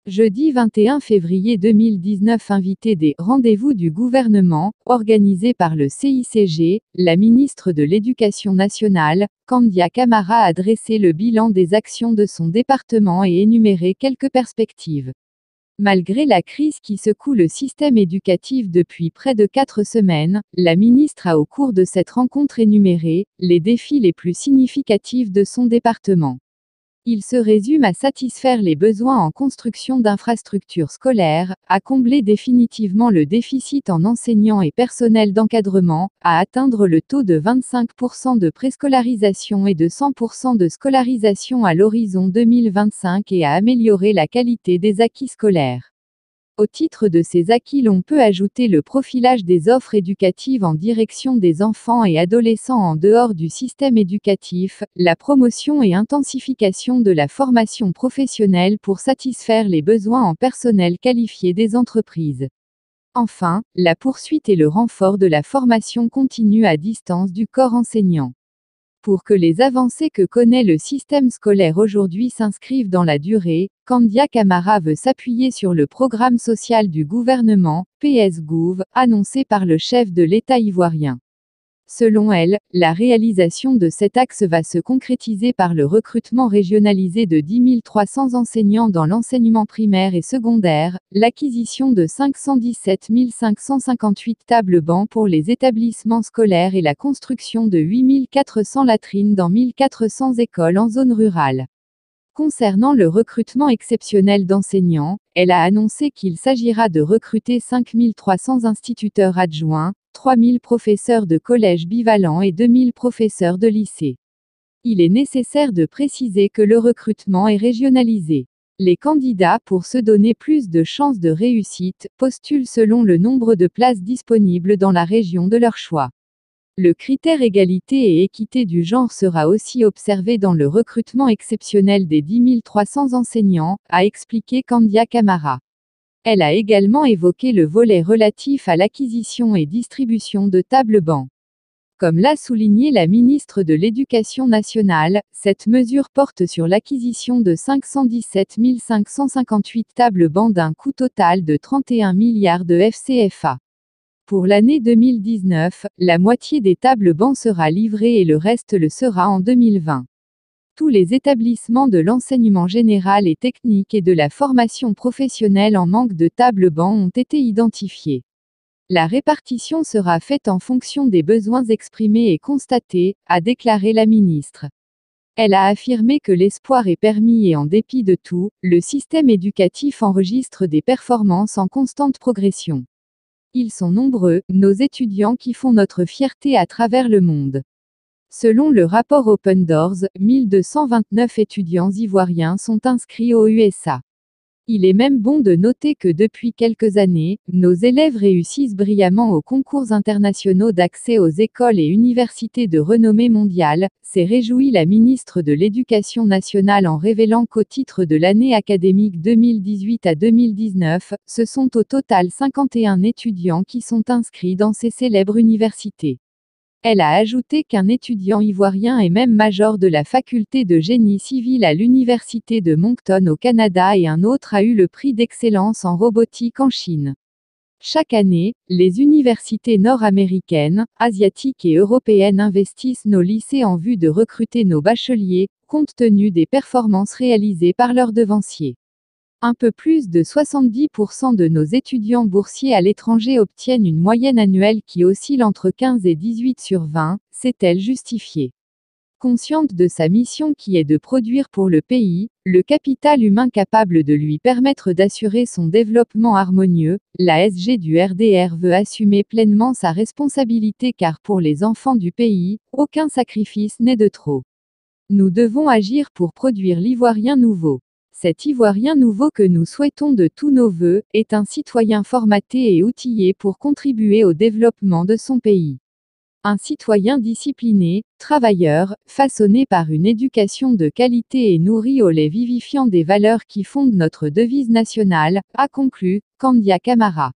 Jeudi 21 février 2019. Invité des rendez-vous du gouvernement, organisé par le CICG, la ministre de l'Éducation nationale, Kandia Camara a dressé le bilan des actions de son département et énuméré quelques perspectives. Malgré la crise qui secoue le système éducatif depuis près de 4 semaines, la ministre a au cours de cette rencontre énuméré les défis les plus significatifs de son département. Il se résume à satisfaire les besoins en construction d'infrastructures scolaires, à combler définitivement le déficit en enseignants et personnel d'encadrement, à atteindre le taux de 25% de préscolarisation et de 100% de scolarisation à l'horizon 2025 et à améliorer la qualité des acquis scolaires. Au titre de ces acquis, l'on peut ajouter le profilage des offres éducatives en direction des enfants et adolescents en dehors du système éducatif, la promotion et intensification de la formation professionnelle pour satisfaire les besoins en personnel qualifié des entreprises. Enfin, la poursuite et le renfort de la formation continue à distance du corps enseignant. Pour que les avancées que connaît le système scolaire aujourd'hui s'inscrivent dans la durée, Kandia Camara veut s'appuyer sur le programme social du gouvernement, PS-Gouv, annoncé par le chef de l'État ivoirien. Selon elle, la réalisation de cet axe va se concrétiser par le recrutement régionalisé de 10 300 enseignants dans l'enseignement primaire et secondaire, l'acquisition de 517 558 tables-bancs pour les établissements scolaires et la construction de 8 400 latrines dans 1 400 écoles en zone rurale. Concernant le recrutement exceptionnel d'enseignants, elle a annoncé qu'il s'agira de recruter 5 300 instituteurs adjoints, 3 000 professeurs de collège bivalents et 2 000 professeurs de lycée. Il est nécessaire de préciser que le recrutement est régionalisé. Les candidats, pour se donner plus de chances de réussite, postulent selon le nombre de places disponibles dans la région de leur choix. Le critère égalité et équité du genre sera aussi observé dans le recrutement exceptionnel des 10 300 enseignants, a expliqué Kandia Camara. Elle a également évoqué le volet relatif à l'acquisition et distribution de tables-bancs. Comme l'a souligné la ministre de l'Éducation nationale, cette mesure porte sur l'acquisition de 517 558 tables-bancs d'un coût total de 31 milliards de FCFA. Pour l'année 2019, la moitié des tables-bancs sera livrée et le reste le sera en 2020. Tous les établissements de l'enseignement général et technique et de la formation professionnelle en manque de tables-bancs ont été identifiés. La répartition sera faite en fonction des besoins exprimés et constatés, a déclaré la ministre. Elle a affirmé que l'espoir est permis et en dépit de tout, le système éducatif enregistre des performances en constante progression. Ils sont nombreux, nos étudiants qui font notre fierté à travers le monde. Selon le rapport Open Doors, 1229 étudiants ivoiriens sont inscrits aux USA. Il est même bon de noter que depuis quelques années, nos élèves réussissent brillamment aux concours internationaux d'accès aux écoles et universités de renommée mondiale, s'est réjouie la ministre de l'Éducation nationale en révélant qu'au titre de l'année académique 2018 à 2019, ce sont au total 51 étudiants qui sont inscrits dans ces célèbres universités. Elle a ajouté qu'un étudiant ivoirien est même major de la faculté de génie civil à l'université de Moncton au Canada et un autre a eu le prix d'excellence en robotique en Chine. Chaque année, les universités nord-américaines, asiatiques et européennes investissent nos lycées en vue de recruter nos bacheliers, compte tenu des performances réalisées par leurs devanciers. Un peu plus de 70% de nos étudiants boursiers à l'étranger obtiennent une moyenne annuelle qui oscille entre 15 et 18 sur 20, s'est-elle justifiée. Consciente de sa mission qui est de produire pour le pays, le capital humain capable de lui permettre d'assurer son développement harmonieux, la SG du RDR veut assumer pleinement sa responsabilité car pour les enfants du pays, aucun sacrifice n'est de trop. Nous devons agir pour produire l'Ivoirien nouveau. Cet Ivoirien nouveau que nous souhaitons de tous nos vœux, est un citoyen formaté et outillé pour contribuer au développement de son pays. Un citoyen discipliné, travailleur, façonné par une éducation de qualité et nourri au lait vivifiant des valeurs qui fondent notre devise nationale, a conclu Kandia Camara.